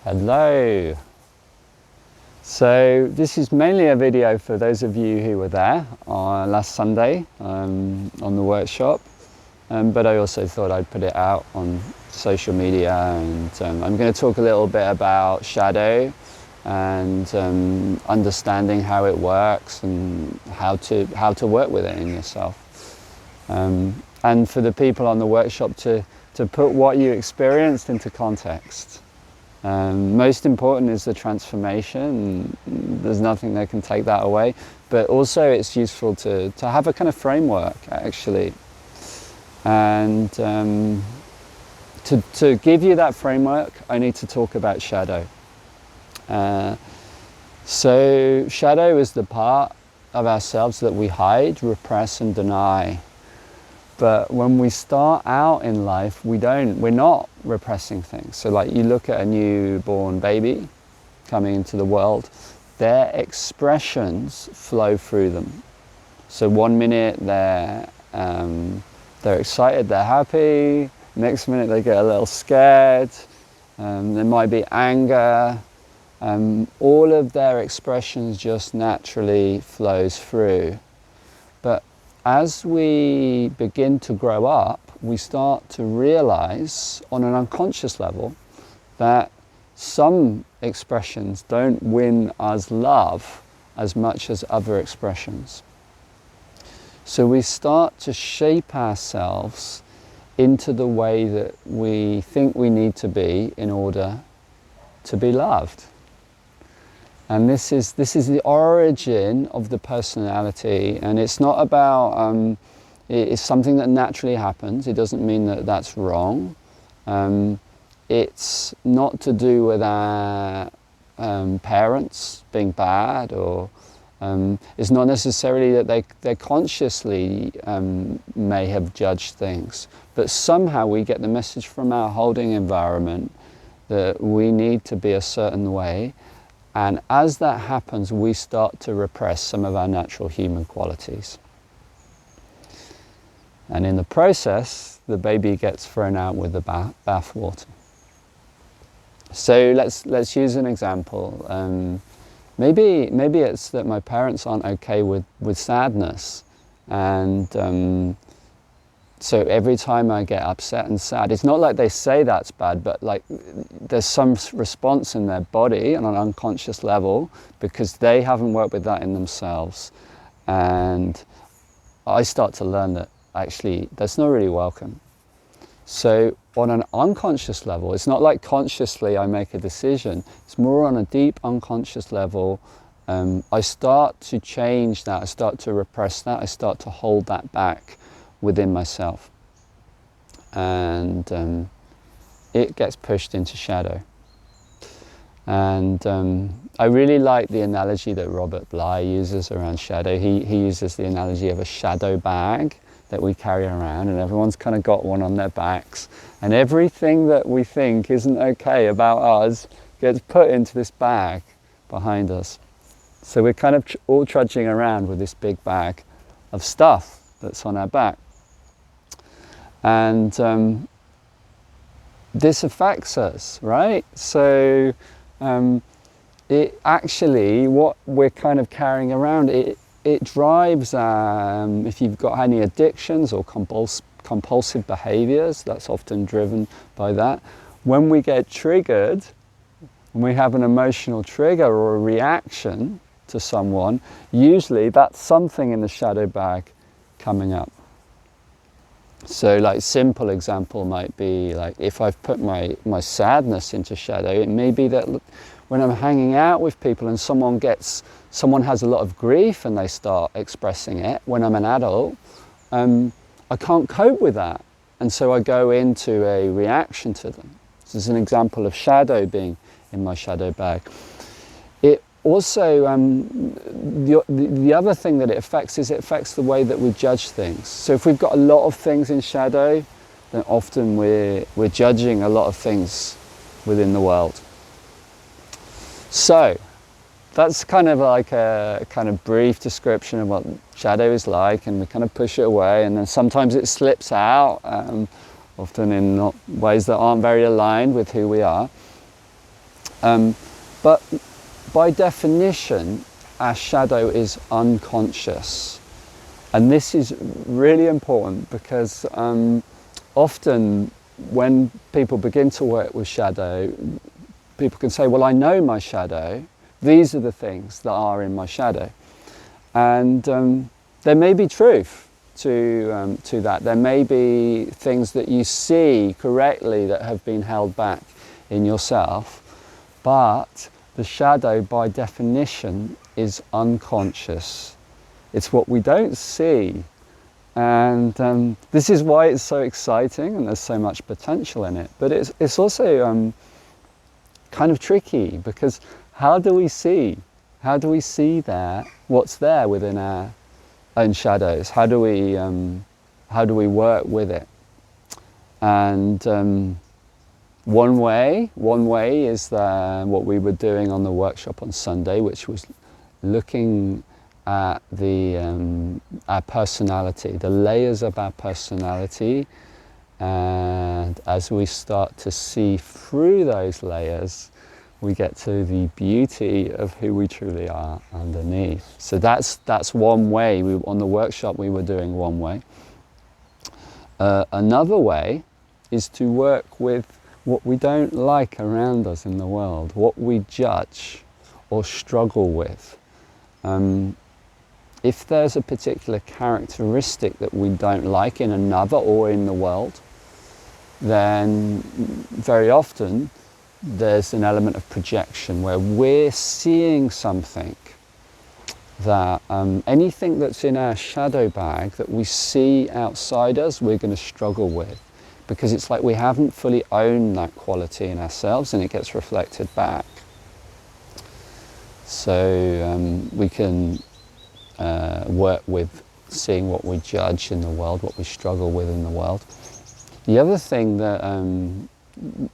Hello. So this is mainly a video for those of you who were there last Sunday on the workshop, but I also thought I'd put it out on social media, and I'm going to talk a little bit about shadow and understanding how it works and how to work with it in yourself, and for the people on the workshop to put what you experienced into context. Most important is the transformation. There's nothing that can take that away, but also it's useful to have a kind of framework actually, and to give you that framework I need to talk about shadow. So shadow is the part of ourselves that we hide, repress and deny. But when we start out in life, we're not repressing things. So like you look at a newborn baby coming into the world, their expressions flow through them. So 1 minute they're excited, they're happy. Next minute they get a little scared. There might be anger. All of their expressions just naturally flows through. But as we begin to grow up, we start to realize on an unconscious level that some expressions don't win us love as much as other expressions. So we start to shape ourselves into the way that we think we need to be in order to be loved. And this is the origin of the personality, and it's not about, it's something that naturally happens. It doesn't mean that that's wrong. It's not to do with our parents being bad, or it's not necessarily that they consciously may have judged things, but somehow we get the message from our holding environment that we need to be a certain way. And as that happens, we start to repress some of our natural human qualities. And in the process, the baby gets thrown out with the bath water. So let's use an example. Maybe it's that my parents aren't okay with sadness, and so every time I get upset and sad, it's not like they say that's bad, but like there's some response in their body on an unconscious level because they haven't worked with that in themselves. And I start to learn that actually that's not really welcome. So on an unconscious level, it's not like consciously I make a decision, it's more on a deep unconscious level. I start to change that, I start to repress that, I start to hold that back within myself, and it gets pushed into shadow. And I really like the analogy that Robert Bly uses around shadow. He uses the analogy of a shadow bag that we carry around, and everyone's kind of got one on their backs, and everything that we think isn't okay about us gets put into this bag behind us. So we're kind of all trudging around with this big bag of stuff that's on our back. And this affects us, right? So it actually, what we're kind of carrying around, it drives, if you've got any addictions or compulsive behaviors, that's often driven by that. When we get triggered, when we have an emotional trigger or a reaction to someone, usually that's something in the shadow bag coming up. So like simple example might be like if I've put my sadness into shadow, it may be that when I'm hanging out with people and someone has a lot of grief and they start expressing it when I'm an adult, I can't cope with that, and so I go into a reaction to them. This is an example of shadow being in my shadow bag. It also, the other thing that it affects is it affects the way that we judge things. So if we've got a lot of things in shadow, then often we're judging a lot of things within the world. So that's kind of like a kind of brief description of what shadow is like, and we kind of push it away, and then sometimes it slips out, often in ways that aren't very aligned with who we are. But by definition, our shadow is unconscious. And this is really important because often when people begin to work with shadow, people can say, well, I know my shadow. These are the things that are in my shadow. And there may be truth to that. There may be things that you see correctly that have been held back in yourself, but the shadow by definition is unconscious. It's what we don't see. And this is why it's so exciting and there's so much potential in it. But it's also kind of tricky, because how do we see? How do we see there what's there within our own shadows? How do we work with it? And one way is what we were doing on the workshop on Sunday, which was looking at our personality, the layers of our personality, and as we start to see through those layers, we get to the beauty of who we truly are underneath. So that's one way. On the workshop we were doing one way. Another way is to work with what we don't like around us in the world, what we judge or struggle with. If there's a particular characteristic that we don't like in another or in the world, then very often there's an element of projection where we're seeing something that anything that's in our shadow bag that we see outside us, we're going to struggle with, because it's like we haven't fully owned that quality in ourselves and it gets reflected back. So we can work with seeing what we judge in the world, what we struggle with in the world. The other thing that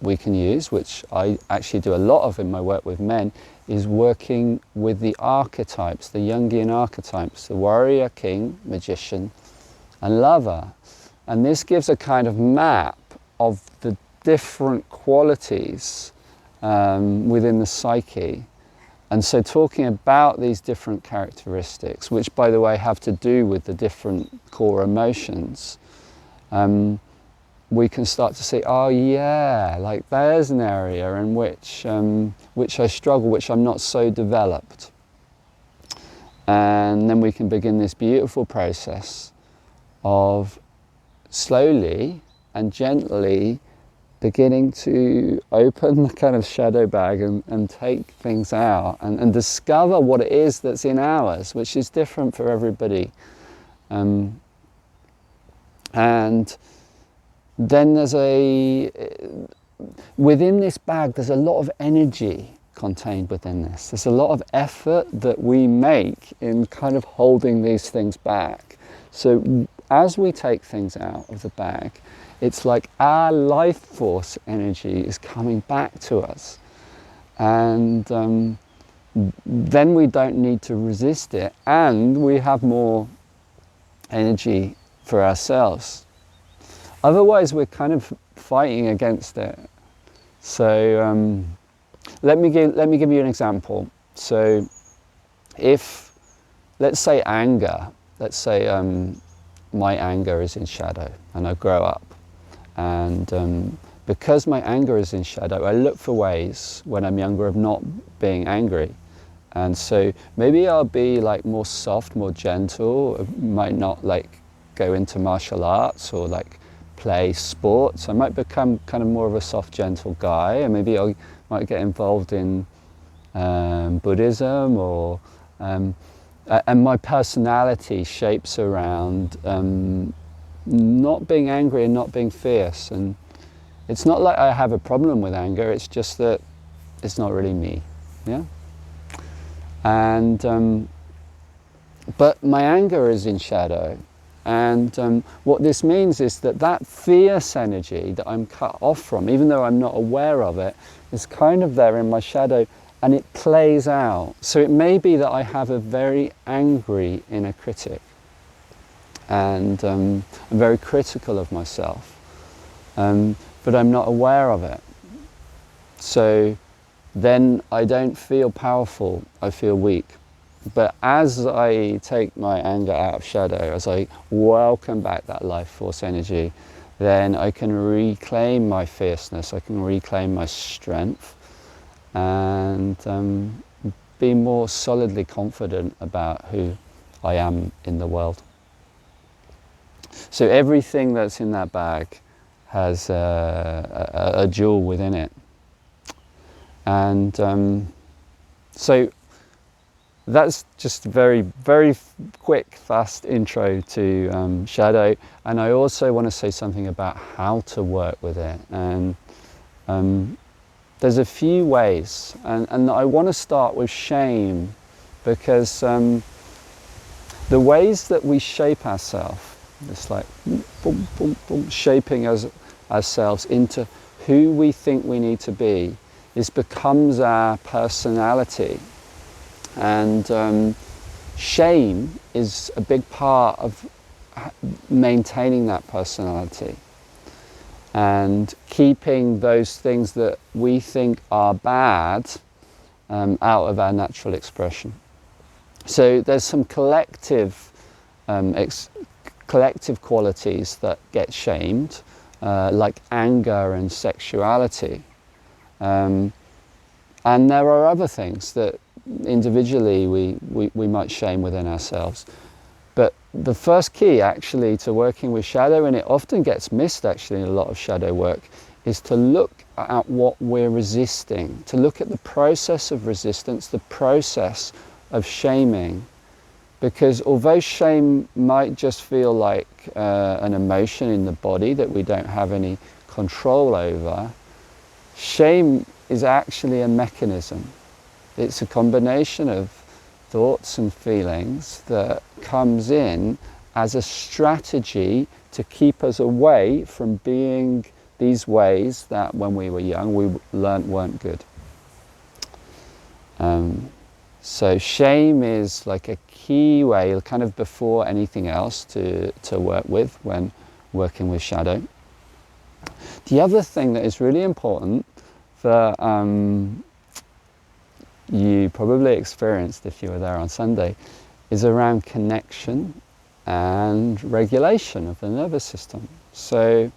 we can use, which I actually do a lot of in my work with men, is working with the archetypes, the Jungian archetypes, the warrior, king, magician, and lover. And this gives a kind of map of the different qualities within the psyche. And so talking about these different characteristics, which by the way have to do with the different core emotions, we can start to see, oh yeah, like there's an area in which I struggle, which I'm not so developed. And then we can begin this beautiful process of slowly and gently beginning to open the kind of shadow bag and take things out and discover what it is that's in ours, which is different for everybody. And then within this bag, there's a lot of energy contained within this. There's a lot of effort that we make in kind of holding these things back. So as we take things out of the bag, it's like our life force energy is coming back to us. And then we don't need to resist it, and we have more energy for ourselves. Otherwise, we're kind of fighting against it. So let me give you an example. So if, let's say anger, let's say my anger is in shadow and I grow up. And because my anger is in shadow, I look for ways when I'm younger of not being angry. And so maybe I'll be like more soft, more gentle, might not like go into martial arts or like play sports. I might become kind of more of a soft, gentle guy, and maybe I might get involved in Buddhism or and my personality shapes around not being angry and not being fierce. And it's not like I have a problem with anger, it's just that it's not really me, yeah? And but my anger is in shadow, and what this means is that that fierce energy that I'm cut off from, even though I'm not aware of it, is kind of there in my shadow, and it plays out. So it may be that I have a very angry inner critic, and I'm very critical of myself, but I'm not aware of it. So then I don't feel powerful, I feel weak. But as I take my anger out of shadow, as I welcome back that life force energy, then I can reclaim my fierceness, I can reclaim my strength, and be more solidly confident about who I am in the world. So everything that's in that bag has a jewel within it. And so that's just a very, very quick, fast intro to shadow. And I also want to say something about how to work with it. And there's a few ways. And I want to start with shame, because the ways that we shape ourselves, it's like boom, boom, boom, shaping ourselves into who we think we need to be, this becomes our personality. And shame is a big part of maintaining that personality and keeping those things that we think are bad out of our natural expression. So there's some collective qualities that get shamed, like anger and sexuality. And there are other things that individually we might shame within ourselves. But the first key actually to working with shadow, and it often gets missed actually in a lot of shadow work, is to look at what we're resisting, to look at the process of resistance, the process of shaming. Because although shame might just feel like an emotion in the body that we don't have any control over, shame is actually a mechanism. It's a combination of thoughts and feelings that comes in as a strategy to keep us away from being these ways that when we were young we learnt weren't good. So shame is like a key way, kind of before anything else, to work with when working with shadow. The other thing that is really important that you probably experienced if you were there on Sunday is around connection and regulation of the nervous system. So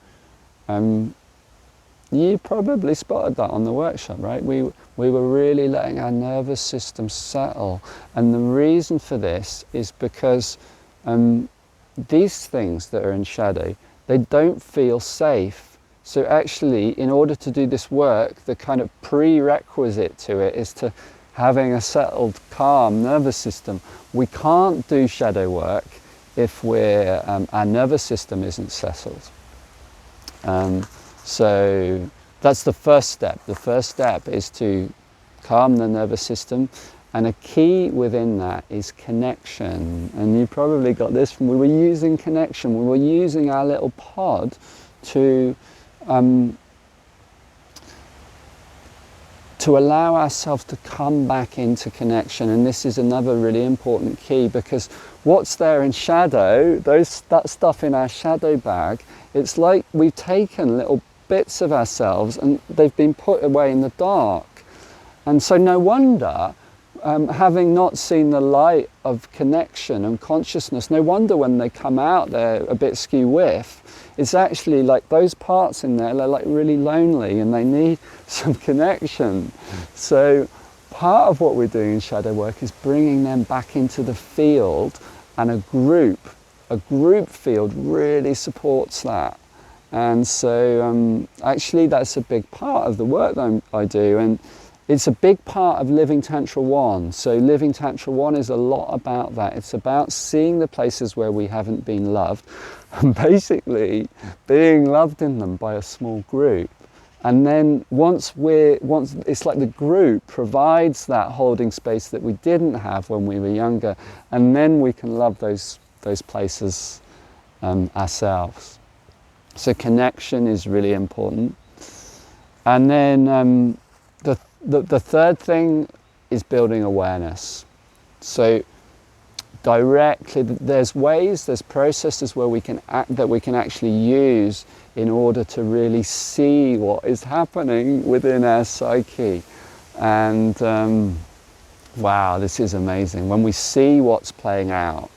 you probably spotted that on the workshop, right? We were really letting our nervous system settle. And the reason for this is because these things that are in shadow, they don't feel safe. So actually, in order to do this work, the kind of prerequisite to it is to having a settled, calm nervous system. We can't do shadow work if our nervous system isn't settled. So that's the first step. The first step is to calm the nervous system, and a key within that is connection. And you probably got this from, we were using connection, we were using our little pod to allow ourselves to come back into connection. And this is another really important key, because what's there in shadow, that stuff in our shadow bag, it's like we've taken little bits of ourselves and they've been put away in the dark. And so no wonder, having not seen the light of connection and consciousness, no wonder when they come out they're a bit skew-whiff. It's actually like those parts in there, they're like really lonely and they need some connection. So part of what we're doing in shadow work is bringing them back into the field, and a group field really supports that. And so actually that's a big part of the work that I do, and it's a big part of Living Tantra 1. So Living Tantra 1 is a lot about that. It's about seeing the places where we haven't been loved and basically being loved in them by a small group. And then once it's like the group provides that holding space that we didn't have when we were younger, and then we can love those places ourselves. So connection is really important. And then the third thing is building awareness. So directly, there's processes where we can actually use in order to really see what is happening within our psyche. And wow, this is amazing. When we see what's playing out,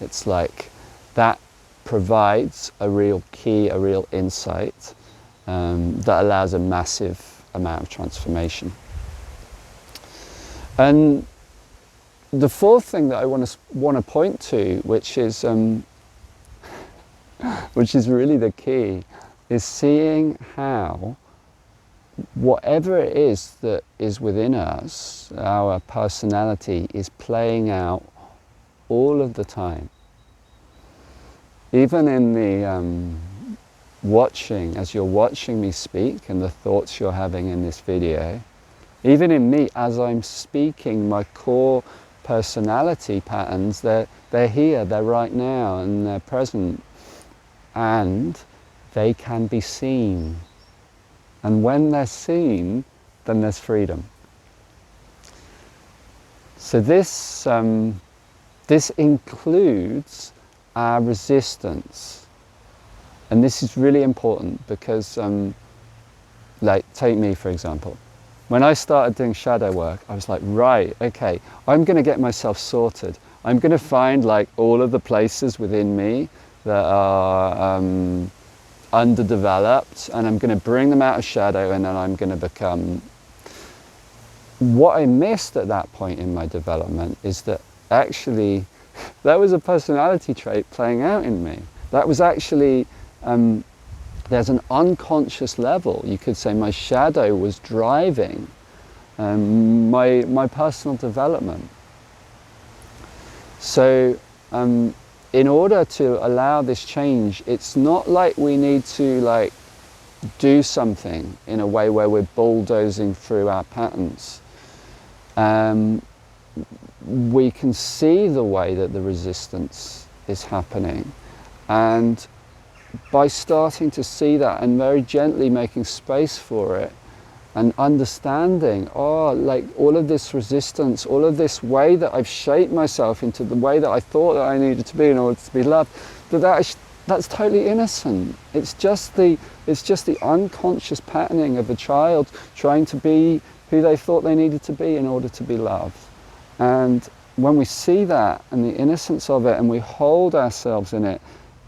it's like that provides a real key, a real insight that allows a massive amount of transformation. And the fourth thing that I want to point to, which is really the key, is seeing how whatever it is that is within us, our personality, is playing out all of the time. Even in the watching, as you're watching me speak and the thoughts you're having in this video, even in me as I'm speaking, my core personality patterns, they're here, they're right now, and they're present, and they can be seen. And when they're seen, then there's freedom. So this includes our resistance. And this is really important because, like, take me for example. When I started doing shadow work, I was like, right, okay, I'm going to get myself sorted. I'm going to find like all of the places within me that are underdeveloped, and I'm going to bring them out of shadow, and then I'm going to become... What I missed at that point in my development is that actually that was a personality trait playing out in me. That was actually, there's an unconscious level, you could say my shadow was driving my personal development. So in order to allow this change, it's not like we need to like do something in a way where we're bulldozing through our patterns. We can see the way that the resistance is happening, and by starting to see that and very gently making space for it and understanding, oh, like all of this resistance, all of this way that I've shaped myself into the way that I thought that I needed to be in order to be loved, that's totally innocent. It's just the unconscious patterning of a child trying to be who they thought they needed to be in order to be loved. And when we see that and the innocence of it and we hold ourselves in it,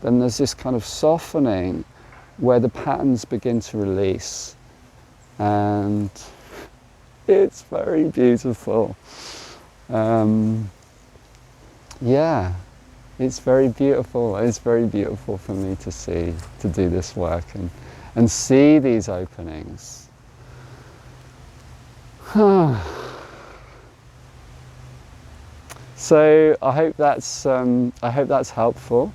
then there's this kind of softening where the patterns begin to release. And it's very beautiful. Yeah, it's very beautiful. It's very beautiful for me to see, to do this work and see these openings. So I hope that's helpful.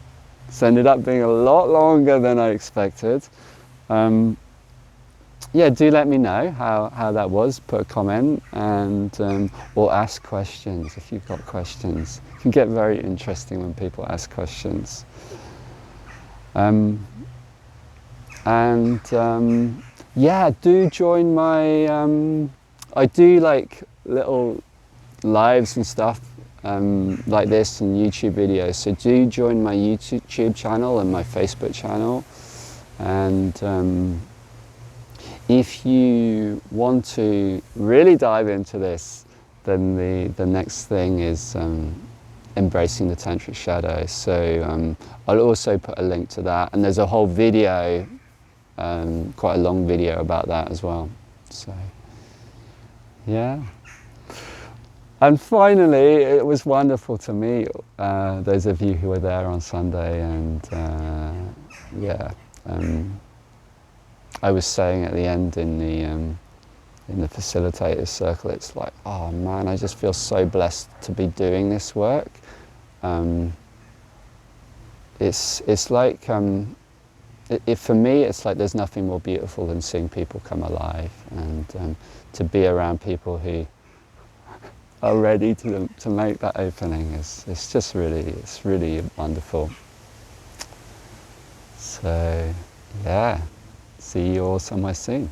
It's ended up being a lot longer than I expected. Yeah, do let me know how that was. Put a comment and or ask questions if you've got questions. It can get very interesting when people ask questions. Yeah, do join my. I do like little lives and stuff like this and YouTube videos. So do join my YouTube channel and my Facebook channel. And if you want to really dive into this, then the next thing is embracing the tantric shadow. So I'll also put a link to that, and there's a whole video, quite a long video about that as well. So yeah. And finally, it was wonderful to meet those of you who were there on Sunday, and yeah. I was saying at the end in the facilitator circle, it's like, oh man, I just feel so blessed to be doing this work. It's like, for me, it's like there's nothing more beautiful than seeing people come alive, and to be around people who are ready to make that opening it's just really, it's really wonderful. So yeah, see you all somewhere soon.